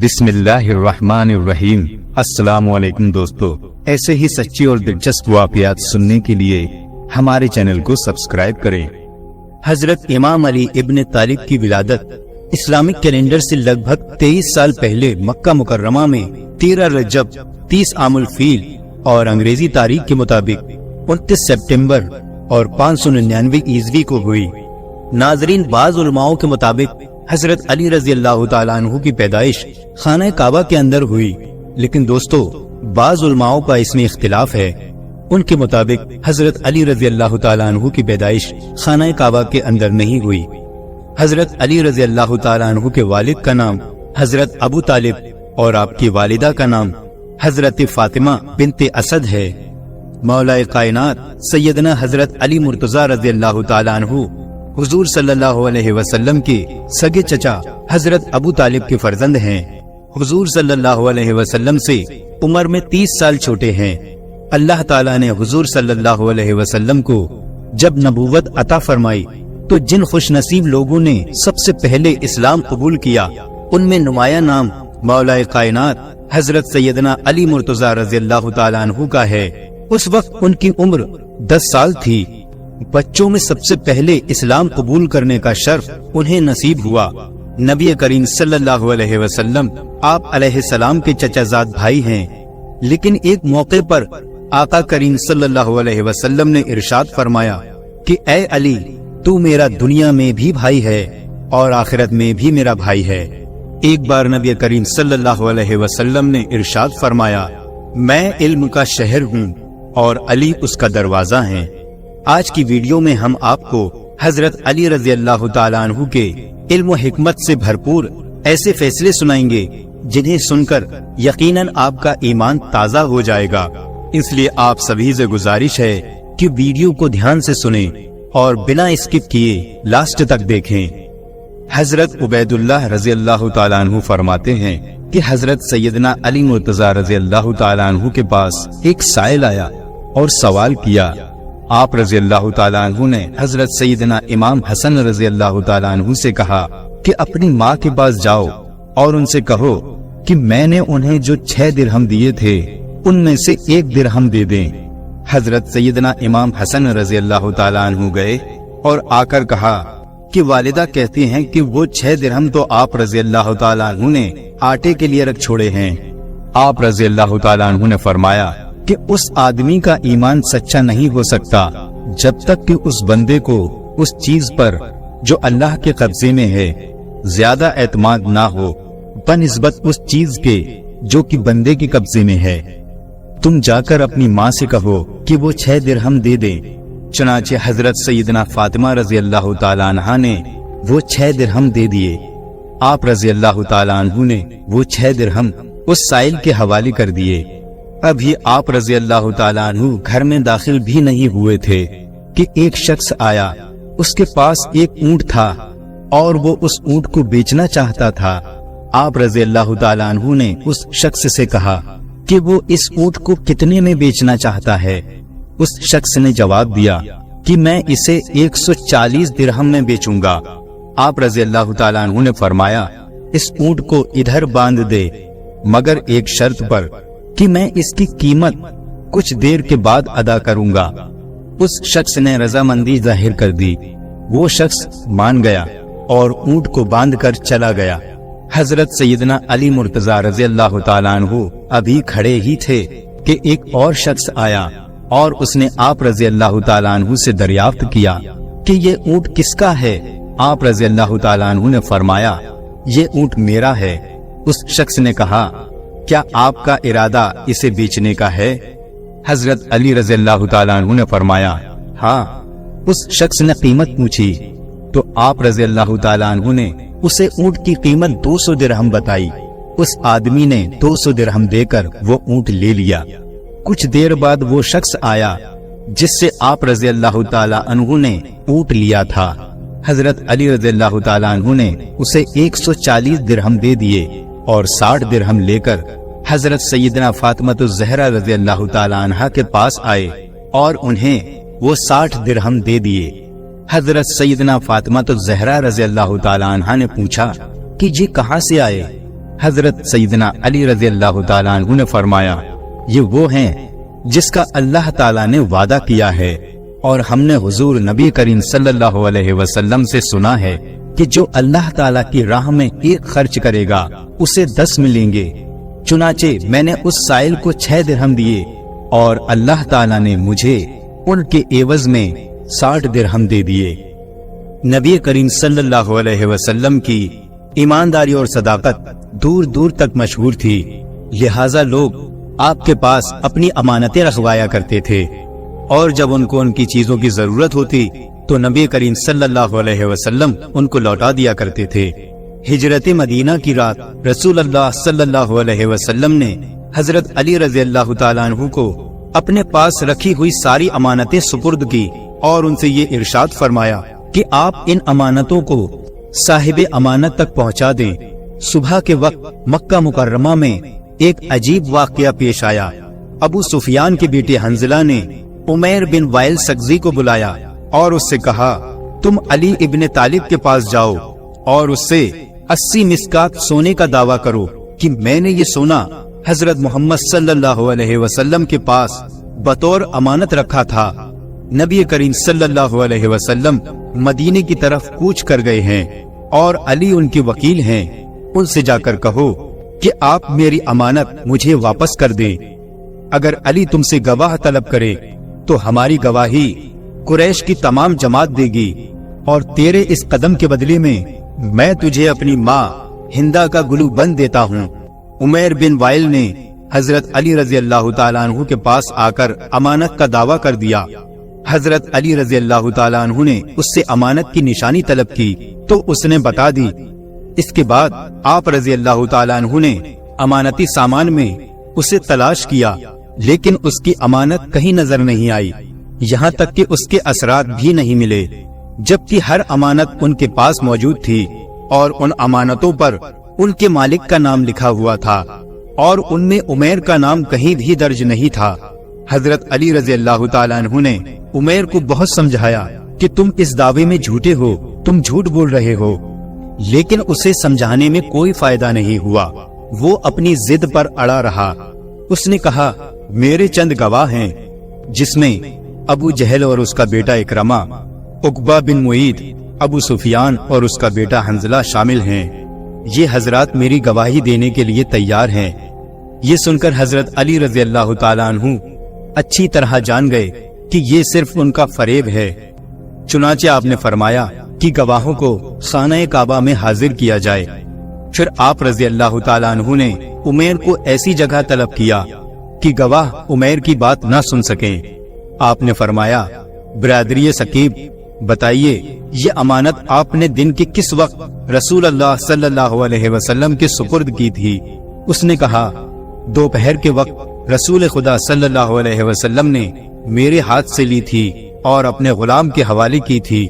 بسم اللہ الرحمن الرحیم۔ السلام علیکم دوستو، ایسے ہی سچی اور دلچسپ واقعات سننے کے لیے ہمارے چینل کو سبسکرائب کریں۔ حضرت امام علی ابن طالب کی ولادت اسلامک کیلنڈر سے لگ بھگ 23 سال پہلے مکہ مکرمہ میں 13 رجب 30 عام الفیل اور انگریزی تاریخ کے مطابق 29 سپٹمبر اور 599 عیسوی کو ہوئی۔ ناظرین، بعض علماؤں کے مطابق حضرت علی رضی اللہ تعالیٰ عنہ کی پیدائش خانہ کعبہ کے اندر ہوئی، لیکن دوستو بعض علماؤں کا اس میں اختلاف ہے۔ ان کے مطابق حضرت علی رضی اللہ تعالیٰ عنہ کی پیدائش خانہ کعبہ کے اندر نہیں ہوئی۔ حضرت علی رضی اللہ تعالیٰ عنہ کے والد کا نام حضرت ابو طالب اور آپ کی والدہ کا نام حضرت فاطمہ بنت اسد ہے۔ مولا کائنات سیدنا حضرت علی مرتضیٰ رضی اللہ تعالیٰ عنہ حضور صلی اللہ علیہ وسلم کے سگے چچا حضرت ابو طالب کے فرزند ہیں۔ حضور صلی اللہ علیہ وسلم سے عمر میں 30 سال چھوٹے ہیں۔ اللہ تعالیٰ نے حضور صلی اللہ علیہ وسلم کو جب نبوت عطا فرمائی تو جن خوش نصیب لوگوں نے سب سے پہلے اسلام قبول کیا ان میں نمایاں نام مولا کائنات حضرت سیدنا علی مرتضیٰ رضی اللہ تعالیٰ عنہ کا ہے۔ اس وقت ان کی عمر 10 سال تھی۔ بچوں میں سب سے پہلے اسلام قبول کرنے کا شرف انہیں نصیب ہوا۔ نبی کریم صلی اللہ علیہ وسلم آپ علیہ السلام کے چچا زاد بھائی ہیں، لیکن ایک موقع پر آقا کریم صلی اللہ علیہ وسلم نے ارشاد فرمایا کہ اے علی، تو میرا دنیا میں بھی بھائی ہے اور آخرت میں بھی میرا بھائی ہے۔ ایک بار نبی کریم صلی اللہ علیہ وسلم نے ارشاد فرمایا، میں علم کا شہر ہوں اور علی اس کا دروازہ ہے۔ آج کی ویڈیو میں ہم آپ کو حضرت علی رضی اللہ تعالیٰ عنہ کے علم و حکمت سے بھرپور ایسے فیصلے سنائیں گے جنہیں سن کر یقیناً آپ کا ایمان تازہ ہو جائے گا۔ اس لیے آپ سبھی سے گزارش ہے کہ ویڈیو کو دھیان سے سنیں اور بنا اسکپ کیے لاسٹ تک دیکھیں۔ حضرت عبید اللہ رضی اللہ تعالیٰ عنہ فرماتے ہیں کہ حضرت سیدنا علی مرتضیٰ رضی اللہ تعالیٰ عنہ کے پاس ایک سائل آیا اور سوال کیا۔ آپ رضی اللہ تعالیٰ عنہ نے حضرت سیدنا امام حسن رضی اللہ تعالیٰ عنہ سے کہا کہ اپنی ماں کے پاس جاؤ اور ان سے کہو کہ میں نے انہیں جو 6 درہم دیے تھے ان میں سے 1 درہم دے دیں۔ حضرت سیدنا امام حسن رضی اللہ تعالیٰ عنہ گئے اور آ کر کہا کہ والدہ کہتی ہیں کہ وہ 6 درہم تو آپ رضی اللہ تعالیٰ عنہ نے آٹے کے لیے رکھ چھوڑے ہیں۔ آپ رضی اللہ تعالیٰ عنہ نے فرمایا کہ اس آدمی کا ایمان سچا نہیں ہو سکتا جب تک کہ اس بندے کو اس چیز پر جو اللہ کے قبضے میں ہے زیادہ اعتماد نہ ہو بنسبت اس چیز کے جو کہ بندے کے قبضے میں ہے۔ تم جا کر اپنی ماں سے کہو کہ وہ 6 درہم دے دیں۔ چنانچہ حضرت سیدنا فاطمہ رضی اللہ تعالیٰ عنہ نے وہ 6 درہم دے دیے۔ آپ رضی اللہ تعالیٰ عنہ نے وہ 6 درہم اس سائل کے حوالے کر دیے۔ ابھی آپ رضی اللہ تعالیٰ عنہ گھر میں داخل بھی نہیں ہوئے تھے کہ ایک شخص آیا۔ اس کے پاس ایک اونٹ تھا اور وہ اس اونٹ کو بیچنا چاہتا تھا۔ آپ رضی اللہ تعالیٰ عنہ نے اس شخص سے کہا کہ وہ اس اونٹ کو کتنے میں بیچنا چاہتا ہے۔ اس شخص نے جواب دیا کہ میں اسے 140 درہم میں بیچوں گا۔ آپ رضی اللہ تعالیٰ عنہ نے فرمایا، اس اونٹ کو ادھر باندھ دے، مگر ایک شرط پر کہ میں اس کی قیمت کچھ دیر کے بعد ادا کروں گا۔ اس شخص نے رضامندی ظاہر کر دی۔ وہ شخص مان گیا اور اونٹ کو باندھ کر چلا گیا۔ حضرت سیدنا علی مرتضیٰ رضی اللہ تعالیٰ عنہ ابھی کھڑے ہی تھے کہ ایک اور شخص آیا اور اس نے آپ رضی اللہ تعالیٰ عنہ سے دریافت کیا کہ یہ اونٹ کس کا ہے۔ آپ رضی اللہ تعالیٰ عنہ نے فرمایا، یہ اونٹ میرا ہے۔ اس شخص نے کہا، کیا آپ کا ارادہ اسے بیچنے کا ہے؟ حضرت علی رضی اللہ تعالیٰ عنہ نے فرمایا، ہاں۔ اس شخص نے قیمت پوچھی تو آپ رضی اللہ تعالیٰ عنہ نے اسے اونٹ کی قیمت 200 درہم بتائی۔ اس آدمی نے 200 درہم دے کر وہ اونٹ لے لیا۔ کچھ دیر بعد وہ شخص آیا جس سے آپ رضی اللہ تعالیٰ عنہ نے اونٹ لیا تھا۔ حضرت علی رضی اللہ تعالیٰ عنہ نے اسے 140 درہم دے دیے اور 60 درہم لے کر حضرت سیدنا فاطمہ الزہرا رضی اللہ تعالیٰ عنہ کے پاس آئے اور انہیں وہ 60 درہم دے دیے۔ حضرت سیدنا فاطمہ الزہرا رضی اللہ تعالیٰ عنہ نے پوچھا کہ جی کہاں سے آئے؟ حضرت سیدنا علی رضی اللہ تعالیٰ عنہ نے فرمایا، یہ وہ ہیں جس کا اللہ تعالیٰ نے وعدہ کیا ہے، اور ہم نے حضور نبی کریم صلی اللہ علیہ وسلم سے سنا ہے کہ جو اللہ تعالیٰ کی راہ میں 1 خرچ کرے گا اسے 10 ملیں گے۔ چنانچہ میں نے اس سائل کو 6 درہم دیے اور اللہ تعالیٰ نے مجھے ان کے عوض میں 60 درہم دے دیے۔ نبی کریم صلی اللہ علیہ وسلم کی ایمانداری اور صداقت دور دور تک مشہور تھی، لہٰذا لوگ آپ کے پاس اپنی امانتیں رکھوایا کرتے تھے، اور جب ان کو ان کی چیزوں کی ضرورت ہوتی تو نبی کریم صلی اللہ علیہ وسلم ان کو لوٹا دیا کرتے تھے۔ ہجرت مدینہ کی رات رسول اللہ صلی اللہ علیہ وسلم نے حضرت علی رضی اللہ تعالیٰ عنہ کو اپنے پاس رکھی ہوئی ساری امانتیں سپرد کی اور ان سے یہ ارشاد فرمایا کہ آپ ان امانتوں کو صاحب امانت تک پہنچا دیں۔ صبح کے وقت مکہ مکرمہ میں ایک عجیب واقعہ پیش آیا۔ ابو سفیان کے بیٹے حنظلہ نے عمیر بن وائل سقزی کو بلایا اور اس سے کہا، تم علی ابن طالب کے پاس جاؤ اور اس سے 80 مسکات سونے کا دعویٰ کرو کہ میں نے یہ سونا حضرت محمد صلی اللہ علیہ وسلم کے پاس بطور امانت رکھا تھا۔ نبی کریم صلی اللہ علیہ وسلم مدینے کی طرف کوچ کر گئے ہیں اور علی ان کے وکیل ہیں، ان سے جا کر کہو کہ آپ میری امانت مجھے واپس کر دیں۔ اگر علی تم سے گواہ طلب کرے تو ہماری گواہی قریش کی تمام جماعت دے گی، اور تیرے اس قدم کے بدلے میں تجھے اپنی ماں ہندا کا گلو بند دیتا ہوں۔ عمیر بن وائل نے حضرت علی رضی اللہ تعالیٰ عنہ کے پاس آ کر امانت کا دعویٰ کر دیا۔ حضرت علی رضی اللہ تعالیٰ عنہ نے اس سے امانت کی نشانی طلب کی تو اس نے بتا دی۔ اس کے بعد آپ رضی اللہ تعالیٰ عنہ نے امانتی سامان میں اسے تلاش کیا، لیکن اس کی امانت کہیں نظر نہیں آئی، یہاں تک کہ اس کے اثرات بھی نہیں ملے، جبکہ ہر امانت ان کے پاس موجود تھی اور ان امانتوں پر ان کے مالک کا نام لکھا ہوا تھا، اور ان میں عمیر کا نام کہیں بھی درج نہیں تھا۔ حضرت علی رضی اللہ تعالیٰ عنہ نے عمیر کو بہت سمجھایا کہ تم اس دعوے میں جھوٹے ہو، تم جھوٹ بول رہے ہو، لیکن اسے سمجھانے میں کوئی فائدہ نہیں ہوا، وہ اپنی ضد پر اڑا رہا۔ اس نے کہا، میرے چند گواہ ہیں، جس میں ابو جہل اور اس کا بیٹا اکرمہ، عقبہ بن معید، ابو سفیان اور اس کا بیٹا حنظلہ شامل ہیں۔ یہ حضرات میری گواہی دینے کے لیے تیار ہیں۔ یہ سن کر حضرت علی رضی اللہ تعالیٰ عنہ اچھی طرح جان گئے کہ یہ صرف ان کا فریب ہے۔ چنانچہ آپ نے فرمایا کہ گواہوں کو خانہ کعبہ میں حاضر کیا جائے۔ پھر آپ رضی اللہ تعالیٰ عنہ نے عمیر کو ایسی جگہ طلب کیا کہ گواہ عمیر کی بات نہ سن سکیں۔ آپ نے فرمایا، برادری ثقیف، بتائیے یہ امانت آپ نے دن کے کس وقت رسول اللہ صلی اللہ علیہ وسلم کے سپرد کی تھی؟ اس نے کہا، دوپہر کے وقت رسول خدا صلی اللہ علیہ وسلم نے میرے ہاتھ سے لی تھی اور اپنے غلام کے حوالے کی تھی۔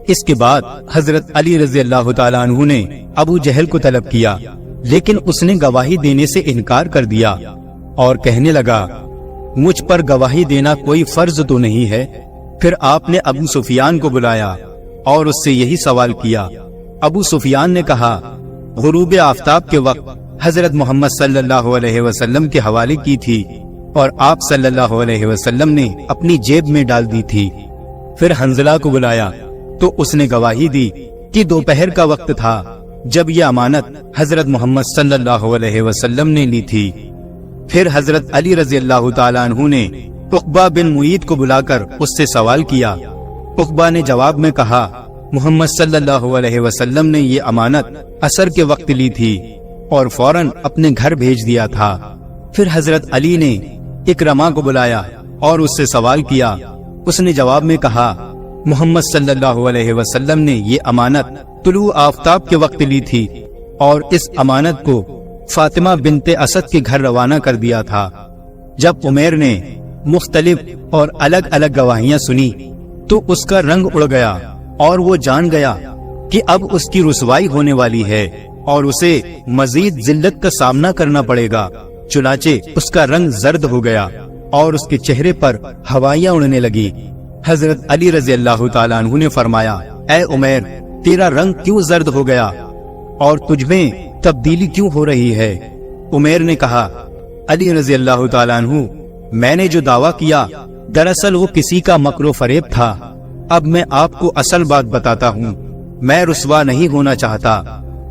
اس کے بعد حضرت علی رضی اللہ تعالیٰ عنہ نے ابو جہل کو طلب کیا، لیکن اس نے گواہی دینے سے انکار کر دیا اور کہنے لگا، مجھ پر گواہی دینا کوئی فرض تو نہیں ہے۔ پھر آپ نے ابو سفیان کو بلایا اور اس سے یہی سوال کیا۔ ابو سفیان نے کہا، غروب آفتاب کے وقت حضرت محمد صلی اللہ علیہ وسلم کے حوالے کی تھی اور آپ صلی اللہ علیہ وسلم نے اپنی جیب میں ڈال دی تھی۔ پھر حنظلہ کو بلایا تو اس نے گواہی دی کہ دوپہر کا وقت تھا جب یہ امانت حضرت محمد صلی اللہ علیہ وسلم نے لی تھی۔ پھر حضرت علی رضی اللہ تعالیٰ عنہ نے عقبہ بن معید کو بلا کر اس سے سوال کیا۔ عقبہ نے جواب میں کہا، محمد صلی اللہ علیہ وسلم نے یہ امانت عصر کے وقت لی تھی اور فوراً اپنے گھر بھیج دیا تھا۔ پھر حضرت علی نے اکرمہ کو بلایا اور اس سے سوال کیا۔ اس نے جواب میں کہا، محمد صلی اللہ علیہ وسلم نے یہ امانت طلوع آفتاب کے وقت لی تھی اور اس امانت کو فاطمہ بنت اسد کے گھر روانہ کر دیا تھا۔ جب عمیر نے مختلف اور الگ الگ گواہیاں سنی تو اس کا رنگ اڑ گیا اور وہ جان گیا کہ اب اس کی رسوائی ہونے والی ہے اور اسے مزید ذلت کا سامنا کرنا پڑے گا۔ چنانچہ اس کا رنگ زرد ہو گیا اور اس کے چہرے پر ہوائیاں اڑنے لگی۔ حضرت علی رضی اللہ تعالیٰ عنہ نے فرمایا، اے عمیر، تیرا رنگ کیوں زرد ہو گیا اور تجھ میں تبدیلی کیوں ہو رہی ہے؟ عمیر نے کہا، علی رضی اللہ تعالیٰ عنہ، میں نے جو دعویٰ کیا دراصل وہ کسی کا مکر و فریب تھا۔ اب میں آپ کو اصل بات بتاتا ہوں، میں رسوا نہیں ہونا چاہتا۔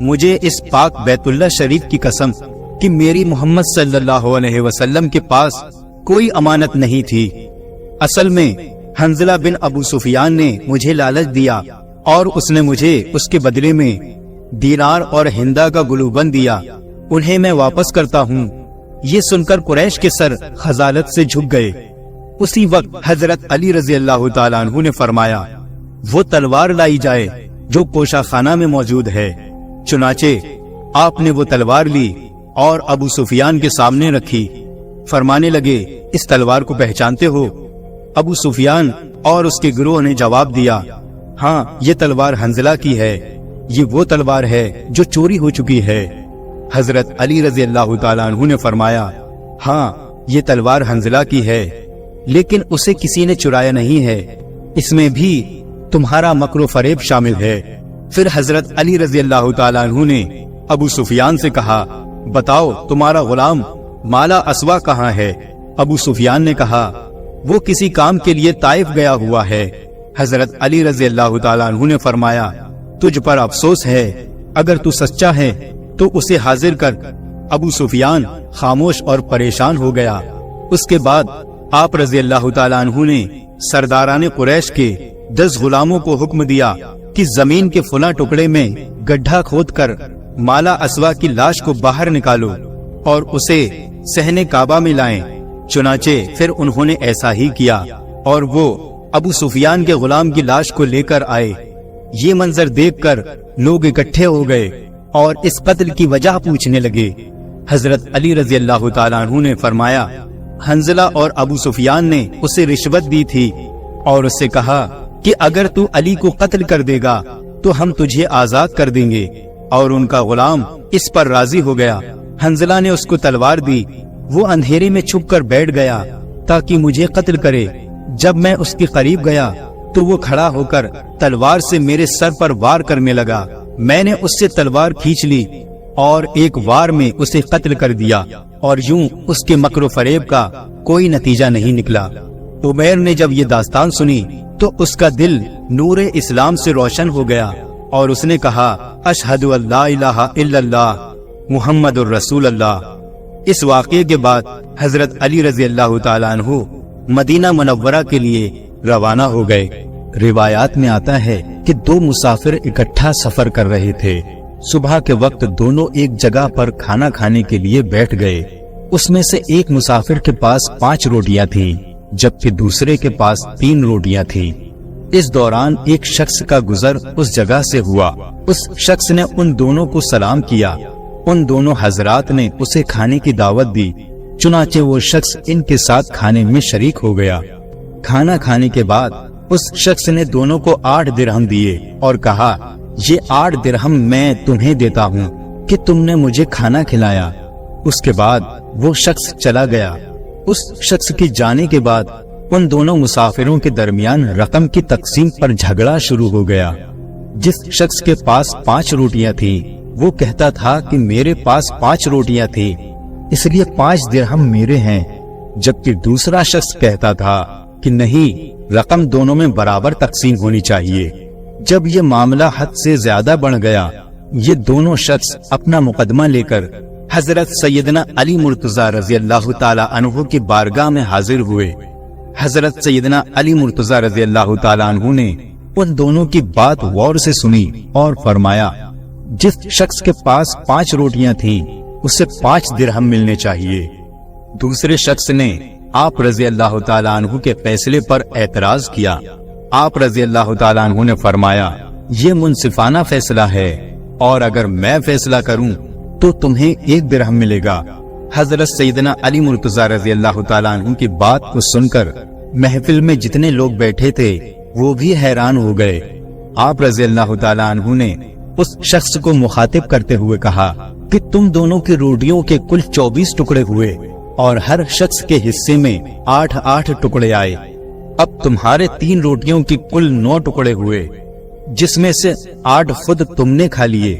مجھے اس پاک بیت اللہ شریف کی قسم کہ میری محمد صلی اللہ علیہ وسلم کے پاس کوئی امانت نہیں تھی۔ اصل میں حنظلہ بن ابو سفیان نے مجھے لالچ دیا اور اس نے مجھے اس کے بدلے میں دینار اور ہندا کا گلوبند دیا، انہیں میں واپس کرتا ہوں۔ یہ سن کر قریش کے سر خجالت سے جھک گئے۔ اسی وقت حضرت علی رضی اللہ تعالیٰ عنہ نے فرمایا، وہ تلوار لائی جائے جو کوشہ خانہ میں موجود ہے۔ چنانچہ آپ نے وہ تلوار لی اور ابو سفیان کے سامنے رکھی۔ فرمانے لگے، اس تلوار کو پہچانتے ہو؟ ابو سفیان اور اس کے گروہ نے جواب دیا، ہاں، یہ تلوار حنظلہ کی ہے، یہ وہ تلوار ہے جو چوری ہو چکی ہے۔ حضرت علی رضی اللہ تعالیٰ عنہ نے فرمایا، ہاں، یہ تلوار حنظلہ کی ہے، لیکن اسے کسی نے چرایا نہیں ہے، اس میں بھی تمہارا مکر و فریب شامل ہے۔ پھر حضرت علی رضی اللہ تعالیٰ عنہ نے ابو سفیان سے کہا، بتاؤ تمہارا غلام مالا اسوا کہاں ہے؟ ابو سفیان نے کہا، وہ کسی کام کے لیے طائف گیا ہوا ہے۔ حضرت علی رضی اللہ تعالیٰ عنہ نے فرمایا، تجھ پر افسوس ہے، اگر تو سچا ہے تو اسے حاضر کر۔ ابو سفیان خاموش اور پریشان ہو گیا۔ اس کے بعد آپ رضی اللہ تعالیٰ عنہ نے سرداران قریش کے 10 غلاموں کو حکم دیا کہ زمین کے فلاں ٹکڑے میں گڈھا کھود کر مالا اسوا کی لاش کو باہر نکالو اور اسے صحن کعبہ میں لائیں۔ چنانچہ پھر انہوں نے ایسا ہی کیا اور وہ ابو سفیان کے غلام کی لاش کو لے کر آئے۔ یہ منظر دیکھ کر لوگ اکٹھے ہو گئے اور اس قتل کی وجہ پوچھنے لگے۔ حضرت علی رضی اللہ تعالیٰ عنہ نے فرمایا، حنظلہ اور ابو سفیان نے اسے رشوت دی تھی اور اس سے کہا کہ اگر تو علی کو قتل کر دے گا تو ہم تجھے آزاد کر دیں گے، اور ان کا غلام اس پر راضی ہو گیا۔ حنظلہ نے اس کو تلوار دی، وہ اندھیرے میں چھپ کر بیٹھ گیا تاکہ مجھے قتل کرے۔ جب میں اس کے قریب گیا تو وہ کھڑا ہو کر تلوار سے میرے سر پر وار کرنے لگا۔ میں نے اس سے تلوار کھینچ لی اور ایک وار میں اسے قتل کر دیا، اور یوں اس کے مکر و فریب کا کوئی نتیجہ نہیں نکلا۔ عمیر نے جب یہ داستان سنی تو اس کا دل نور اسلام سے روشن ہو گیا اور اس نے کہا، اشہد ان لا الہ الا اللہ محمد الرسول اللہ۔ اس واقعے کے بعد حضرت علی رضی اللہ تعالیٰ عنہ مدینہ منورہ کے لیے روانہ ہو گئے۔ روایات میں آتا ہے کہ 2 مسافر اکٹھا سفر کر رہے تھے۔ صبح کے وقت دونوں ایک جگہ پر کھانا کھانے کے لیے بیٹھ گئے۔ اس میں سے ایک مسافر کے پاس 5 روٹیاں تھیں جبکہ دوسرے کے پاس 3 روٹیاں تھیں۔ اس دوران ایک شخص کا گزر اس جگہ سے ہوا۔ اس شخص نے ان دونوں کو سلام کیا۔ ان دونوں حضرات نے اسے کھانے کی دعوت دی، چنانچہ وہ شخص ان کے ساتھ کھانے میں شریک ہو گیا۔ کھانا کھانے کے بعد اس شخص نے دونوں کو 8 درہم دیے اور کہا، یہ 8 درہم میں تمہیں دیتا ہوں کہ تم نے مجھے کھانا کھلایا۔ اس کے بعد وہ شخص چلا گیا۔ اس شخص کی جانے کے بعد ان دونوں مسافروں کے درمیان رقم کی تقسیم پر جھگڑا شروع ہو گیا۔ جس شخص کے پاس 5 روٹیاں تھیں وہ کہتا تھا کہ میرے پاس 5 روٹیاں تھیں اس لیے 5 درہم میرے ہیں، جبکہ دوسرا شخص کہتا تھا کہ نہیں، رقم دونوں میں برابر تقسیم ہونی چاہیے۔ جب یہ معاملہ حد سے زیادہ بڑھ گیا، یہ دونوں شخص اپنا مقدمہ لے کر حضرت سیدنا علی مرتضیٰ رضی اللہ تعالی عنہ کی بارگاہ میں حاضر ہوئے۔ حضرت سیدنا علی مرتضیٰ رضی اللہ تعالی عنہ نے ان دونوں کی بات غور سے سنی اور فرمایا، جس شخص کے پاس 5 روٹیاں تھیں اسے 5 درہم ملنے چاہیے۔ دوسرے شخص نے آپ رضی اللہ تعالیٰ عنہ کے فیصلے پر اعتراض کیا۔ آپ رضی اللہ تعالیٰ عنہ نے فرمایا، یہ منصفانہ فیصلہ ہے اور اگر میں فیصلہ کروں تو تمہیں 1 درہم ملے گا۔ حضرت سیدنا علی مرتضیٰ رضی اللہ تعالیٰ عنہ کی بات کو سن کر محفل میں جتنے لوگ بیٹھے تھے وہ بھی حیران ہو گئے۔ آپ رضی اللہ تعالیٰ عنہ نے اس شخص کو مخاطب کرتے ہوئے کہا کہ تم دونوں کی روٹیوں کے کل 24 ٹکڑے ہوئے اور ہر شخص کے حصے میں 8 ٹکڑے آئے۔ اب تمہارے 3 روٹیوں کی کل 9 ٹکڑے ہوئے، جس میں سے 8 خود تم نے کھا لیے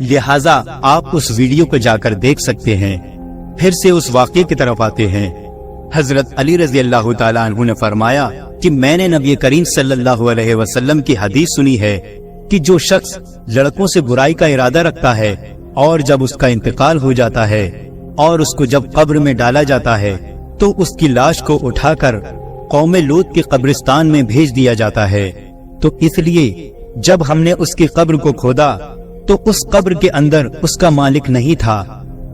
لہٰذا آپ اس ویڈیو کو جا کر دیکھ سکتے ہیں۔ پھر سے اس واقعے کی طرف آتے ہیں۔ حضرت علی رضی اللہ تعالیٰ عنہ نے فرمایا کہ میں نے نبی کریم صلی اللہ علیہ وسلم کی حدیث سنی ہے کہ جو شخص لڑکوں سے برائی کا ارادہ رکھتا ہے اور جب اس کا انتقال ہو جاتا ہے اور اس کو جب قبر میں ڈالا جاتا ہے تو اس کی لاش کو اٹھا کر قوم لوط کے قبرستان میں بھیج دیا جاتا ہے۔ تو اس لیے جب ہم نے اس کی قبر کو کھودا تو اس قبر کے اندر اس کا مالک نہیں تھا،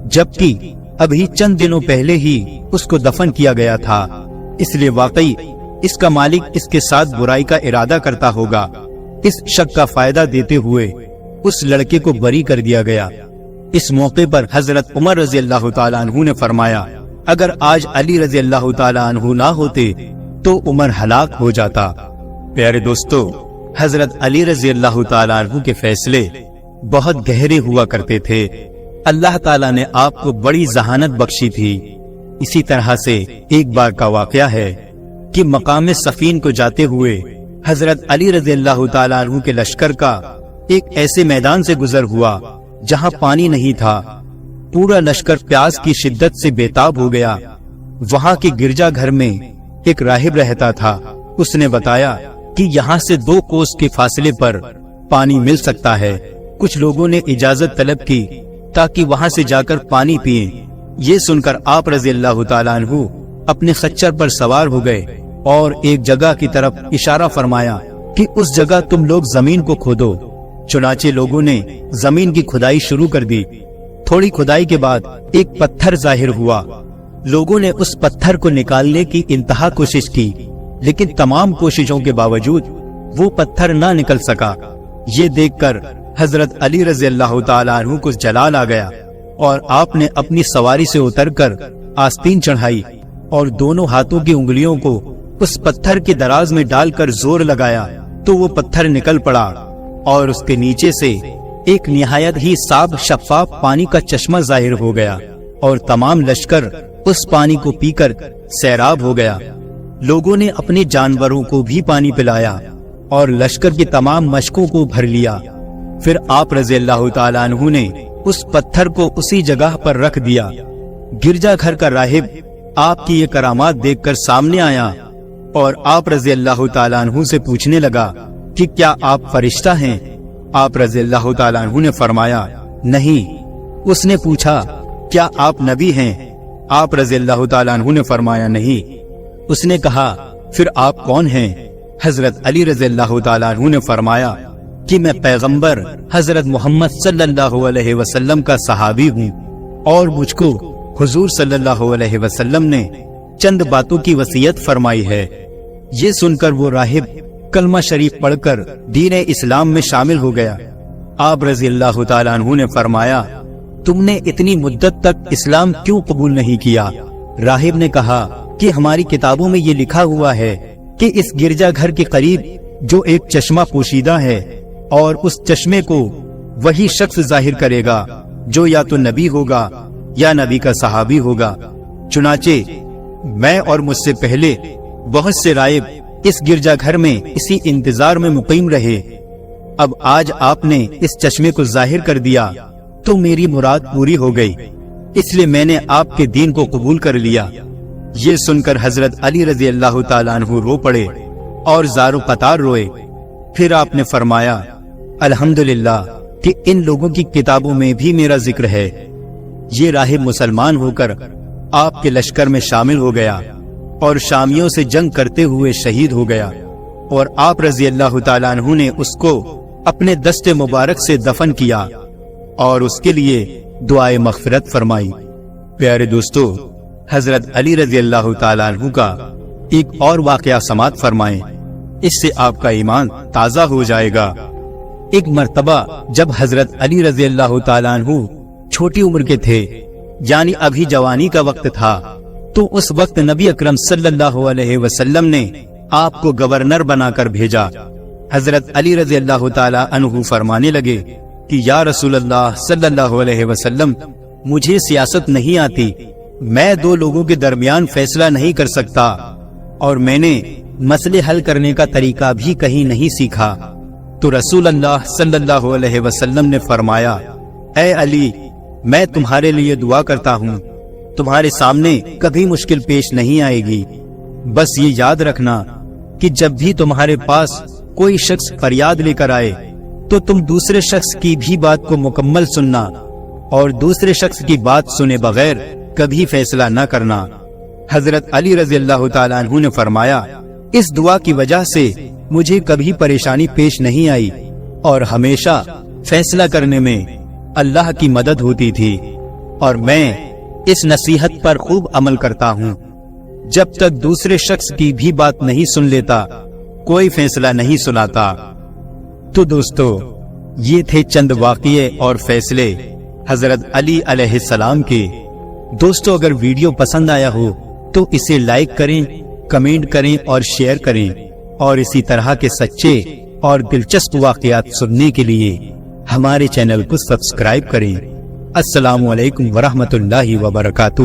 جبکہ ابھی چند دنوں پہلے ہی اس کو دفن کیا گیا تھا۔ اس لیے واقعی اس کا مالک اس کے ساتھ برائی کا ارادہ کرتا ہوگا۔ اس شک کا فائدہ دیتے ہوئے اس لڑکے کو بری کر دیا گیا۔ اس موقع پر حضرت عمر رضی اللہ تعالیٰ عنہ نے فرمایا اگر آج علی رضی اللہ تعالیٰ عنہ نہ ہوتے تو عمر ہلاک ہو جاتا۔ پیارے دوستو، حضرت علی رضی اللہ تعالیٰ عنہ کے فیصلے بہت گہرے ہوا کرتے تھے۔ اللہ تعالیٰ نے آپ کو بڑی ذہانت بخشی تھی۔ اسی طرح سے ایک بار کا واقعہ ہے کہ مقام صفین کو جاتے ہوئے حضرت علی رضی اللہ تعالیٰ عنہ کے لشکر کا ایک ایسے میدان سے گزر ہوا جہاں پانی نہیں تھا۔ پورا لشکر پیاس کی شدت سے بےتاب ہو گیا۔ وہاں کے گرجا گھر میں ایک راہب رہتا تھا۔ اس نے بتایا کہ یہاں سے 2 کوس کے فاصلے پر پانی مل سکتا ہے۔ کچھ لوگوں نے اجازت طلب کی تاکہ وہاں سے جا کر پانی پئیں۔ یہ سن کر آپ رضی اللہ تعالیٰ عنہ اپنے خچر پر سوار ہو گئے اور ایک جگہ کی طرف اشارہ فرمایا کہ اس جگہ تم لوگ زمین کو کھودو۔ چنانچہ لوگوں نے زمین کی کھدائی شروع کر دی۔ تھوڑی کھدائی کے بعد ایک پتھر ظاہر ہوا۔ لوگوں نے اس پتھر کو نکالنے کی انتہا کوشش کی، لیکن تمام کوششوں کے باوجود وہ پتھر نہ نکل سکا۔ یہ دیکھ کر حضرت علی رضی اللہ تعالیٰ عنہ کو جلال آ گیا اور آپ نے اپنی سواری سے اتر کر آستین چڑھائی اور دونوں ہاتھوں کی انگلیوں کو اس پتھر کے دراز میں ڈال کر زور لگایا تو وہ پتھر نکل پڑا اور اس کے نیچے سے ایک نہایت ہی صاف شفاف پانی کا چشمہ ظاہر ہو گیا اور تمام لشکر اس پانی کو پی کر سیراب ہو گیا۔ لوگوں نے اپنے جانوروں کو بھی پانی پلایا اور لشکر کی تمام مشکوں کو بھر لیا۔ پھر آپ رضی اللہ تعالیٰ عنہ نے اس پتھر کو اسی جگہ پر رکھ دیا۔ گرجا گھر کا راہب آپ کی یہ کرامات دیکھ کر سامنے آیا اور آپ رضی اللہ تعالیٰ عنہ سے پوچھنے لگا کہ کیا آپ فرشتہ ہیں؟ آپ رضی اللہ تعالیٰ عنہ نے فرمایا نہیں۔ اس نے پوچھا کیا آپ نبی ہیں؟ آپ رضی اللہ تعالیٰ عنہ نے فرمایا نہیں۔ اس نے کہا پھر آپ کون ہیں؟ حضرت علی رضی اللہ تعالیٰ عنہ نے فرمایا کہ میں پیغمبر حضرت محمد صلی اللہ علیہ وسلم کا صحابی ہوں اور مجھ کو حضور صلی اللہ علیہ وسلم نے چند باتوں کی وصیت فرمائی ہے۔ یہ سن کر وہ راہب کلمہ شریف پڑھ کر دین اسلام میں شامل ہو گیا۔ آپ رضی اللہ تعالیٰ عنہ نے فرمایا تم نے اتنی مدت تک اسلام کیوں قبول نہیں کیا؟ راہب نے کہا کہ ہماری کتابوں میں یہ لکھا ہوا ہے کہ اس گرجا گھر کے قریب جو ایک چشمہ پوشیدہ ہے اور اس چشمے کو وہی شخص ظاہر کرے گا جو یا تو نبی ہوگا یا نبی کا صحابی ہوگا۔ چنانچہ میں اور مجھ سے پہلے بہت سے راہب اس گرجا گھر میں اسی انتظار میں مقیم رہے۔ اب آج آپ نے اس چشمے کو ظاہر کر دیا تو میری مراد پوری ہو گئی، اس لیے میں نے آپ کے دین کو قبول کر لیا۔ یہ سن کر حضرت علی رضی اللہ تعالیٰ عنہ رو پڑے اور زارو قطار روئے۔ پھر آپ نے فرمایا الحمدللہ کہ ان لوگوں کی کتابوں میں بھی میرا ذکر ہے۔ یہ راہب مسلمان ہو کر آپ کے لشکر میں شامل ہو گیا اور شامیوں سے جنگ کرتے ہوئے شہید ہو گیا، اور آپ رضی اللہ تعالیٰ عنہ نے اس کو اپنے دست مبارک سے دفن کیا اور اس کے لیے دعائے مغفرت فرمائی۔ پیارے دوستو، حضرت علی رضی اللہ تعالیٰ عنہ کا ایک اور واقعہ سماعت فرمائیں، اس سے آپ کا ایمان تازہ ہو جائے گا۔ ایک مرتبہ جب حضرت علی رضی اللہ تعالیٰ عنہ چھوٹی عمر کے تھے، یعنی ابھی جوانی کا وقت تھا، تو اس وقت نبی اکرم صلی اللہ علیہ وسلم نے آپ کو گورنر بنا کر بھیجا۔ حضرت علی رضی اللہ تعالیٰ عنہ فرمانے لگے کہ یا رسول اللہ صلی اللہ علیہ وسلم، مجھے سیاست نہیں آتی، میں 2 لوگوں کے درمیان فیصلہ نہیں کر سکتا، اور میں نے مسئلے حل کرنے کا طریقہ بھی کہیں نہیں سیکھا۔ تو رسول اللہ صلی اللہ علیہ وسلم نے فرمایا اے علی، میں تمہارے لیے دعا کرتا ہوں، تمہارے سامنے کبھی مشکل پیش نہیں آئے گی۔ بس یہ یاد رکھنا کہ جب بھی تمہارے پاس کوئی شخص فریاد لے کر آئے تو تم دوسرے شخص کی بھی بات کو مکمل سننا اور دوسرے شخص کی بات سنے بغیر کبھی فیصلہ نہ کرنا۔ حضرت علی رضی اللہ تعالیٰ عنہ نے فرمایا، اس دعا کی وجہ سے مجھے کبھی پریشانی پیش نہیں آئی اور ہمیشہ فیصلہ کرنے میں اللہ کی مدد ہوتی تھی، اور میں اس نصیحت پر خوب عمل کرتا ہوں۔ جب تک دوسرے شخص کی بھی بات نہیں سن لیتا، کوئی فیصلہ نہیں سناتا۔ تو دوستو، یہ تھے چند واقعے اور فیصلے حضرت علی علیہ السلام کے۔ دوستو، اگر ویڈیو پسند آیا ہو تو اسے لائک کریں، کمنٹ کریں اور شیئر کریں، اور اسی طرح کے سچے اور دلچسپ واقعات سننے کے لیے ہمارے چینل کو سبسکرائب کریں۔ السلام علیکم ورحمۃ اللہ وبرکاتہ۔